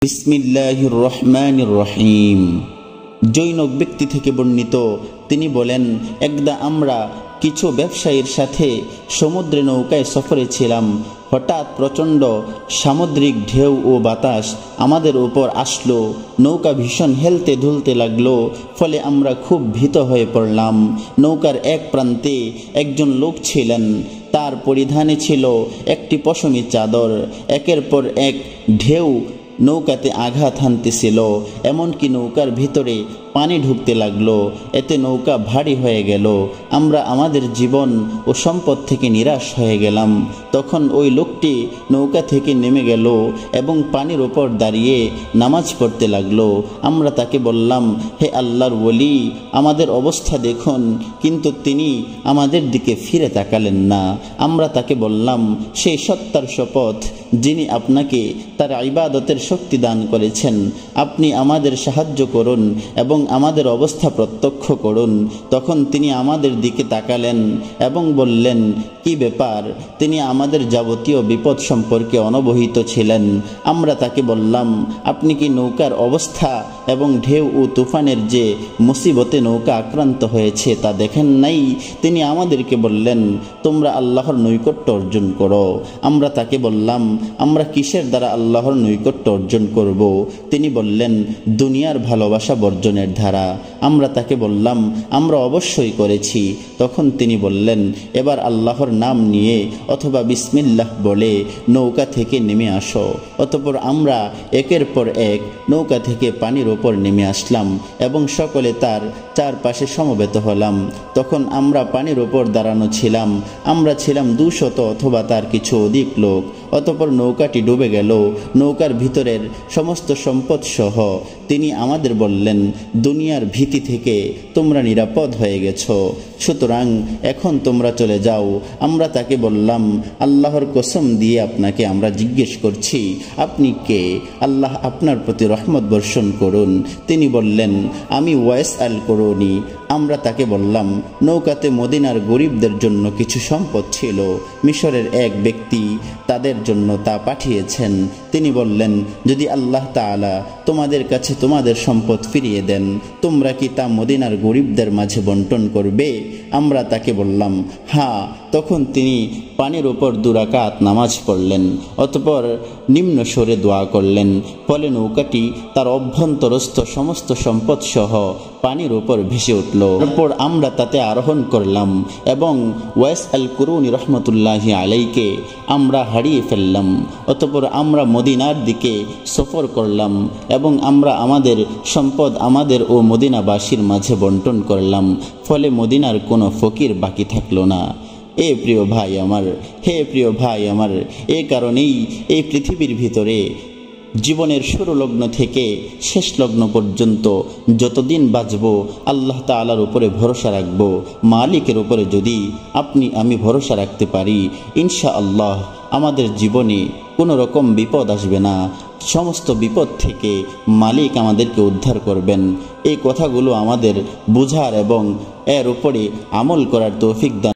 বিসমিল্লাহির রহমানির রহিম। জৈনক ব্যক্তি থেকে বর্ণিত, তিনি বলেন, একদা আমরা কিছু ব্যবসায়ীর সাথে সমুদ্রে নৌকায় সফরে ছিলাম। হঠাৎ প্রচণ্ড সামুদ্রিক ঢেউ ও বাতাস আমাদের উপর আসলো। নৌকা ভীষণ হেলতে দুলতে লাগলো, ফলে আমরা খুব ভীত হয়ে পড়লাম। নৌকার এক প্রান্তে একজন লোক ছিলেন, তার পরিধানে ছিল একটি পশমি চাদর। একের পর এক ঢেউ নৌকাতে আঘাত হানতেছিল, এমনকি নৌকার ভিতরে পানি ঢুকতে লাগলো। এতে নৌকা ভারী হয়ে গেল। আমরা আমাদের জীবন ও সম্পদ থেকে নিরাশ হয়ে গেলাম। তখন ওই লোকটি নৌকা থেকে নেমে গেল এবং পানির ওপর দাঁড়িয়ে নামাজ পড়তে লাগলো। আমরা তাকে বললাম, হে আল্লাহর ওলি, আমাদের অবস্থা দেখুন। কিন্তু তিনি আমাদের দিকে ফিরে তাকালেন না। আমরা তাকে বললাম, সেই সত্তার শপথ যিনি আপনাকে তার ইবাদতের শক্তি দান করেছেন, আপনি আমাদের সাহায্য করুন এবং আমাদের অবস্থা প্রত্যক্ষ করুন। তখন তিনি আমাদের দিকে তাকালেন এবং বললেন, কি ব্যাপার? তিনি আমাদের যাবতীয় বিপদ সম্পর্কে অনবহিত ছিলেন। আমরা তাকে বললাম, আপনি কি নৌকার অবস্থা এবং ঢেউ ও তুফানের যে মুসিবতে নৌকা আক্রান্ত হয়েছে তা দেখেন নাই? তিনি আমাদেরকে বললেন, তোমরা আল্লাহর নৈকট্য অর্জন করো। আমরা তাকে বললাম, আমরা কিসের দ্বারা আল্লাহর নৈকট্য অর্জন করব? তিনি বললেন, দুনিয়ার ভালোবাসা বর্জনের ধারা। আমরা তাকে বললাম, আমরা অবশ্যই করেছি। তখন তিনি বললেন, এবার আল্লাহর নাম নিয়ে অথবা বিসমিল্লাহ বলে নৌকা থেকে নেমে আসো। অতঃপর আমরা একের পর এক নৌকা থেকে পানির ওপর নেমে আসলাম এবং সকলে তার চারপাশে সমবেত হলাম। তখন আমরা পানির ওপর দাঁড়ানো ছিলাম। আমরা ছিলাম 200 অথবা তার কিছু অধিক লোক। অতঃপর নৌকাটি ডুবে গেল, নৌকার ভিতরের সমস্ত সম্পদ সহ। তিনি আমাদের বললেন, দুনিয়ার ভীতি থেকে তোমরা নিরাপদ হয়ে গেছো, সুতরাং এখন তোমরা চলে যাও। আমরা তাকে বললাম, আল্লাহর কসম দিয়ে আপনাকে আমরা জিজ্ঞেস করছি, আপনি কে? আল্লাহ আপনার প্রতি রহমত বর্ষণ করুন। তিনি বললেন, আমি ওয়াইস আল করুনি। আমরা তাকে বললাম, নৌকাতে মদিনার গরিবদের জন্য কিছু সম্পদ ছিল। মিশরের এক ব্যক্তি তাদের জন্য তা পাঠিয়েছেন। তিনি বললেন, যদি আল্লাহ তাআলা তোমাদের কাছে তোমাদের সম্পদ ফিরিয়ে দেন, তোমরা কি তা মদিনার গরিবদের মাঝে বন্টন করবে? আমরা তাকে বললাম, হ্যাঁ। তখন তিনি পানির ওপর 2 রাকাত নামাজ পড়লেন, অতঃপর নিম্ন স্বরে দোয়া করলেন। ফলে নৌকাটি তার অভ্যন্তরস্থ সমস্ত সম্পদ সহ পানির ওপর ভেসে উঠল। তারপর আমরা তাতে আরোহণ করলাম এবং ওয়াইস আল কুরুনি রহমতুল্লাহি আলাইকে আমরা হারিয়ে ফেললাম। অতঃপর আমরা মদিনার দিকে সফর করলাম এবং আমরা আমাদের সম্পদ আমাদের ও মদিনাবাসীর মাঝে বন্টন করলাম। ফলে মদিনার কোনো ফকির বাকি থাকলো না। এ প্রিয় ভাই আমার, হে প্রিয় ভাই আমার, এ কারণেই এই পৃথিবীর ভিতরে জীবনের শুরু লগ্ন থেকে শেষ লগ্ন পর্যন্ত যতদিন বাঁচব আল্লাহ তাআলার উপরে ভরসা রাখব। মালিকের উপরে যদি আপনি আমি ভরসা রাখতে পারি, ইনশাআল্লাহ আমাদের জীবনে কোনো রকম বিপদ আসবে না। সমস্ত বিপদ থেকে মালিক আমাদেরকে উদ্ধার করবেন। এই কথাগুলো আমাদের বুঝার এবং এর উপরে আমল করার তৌফিক দান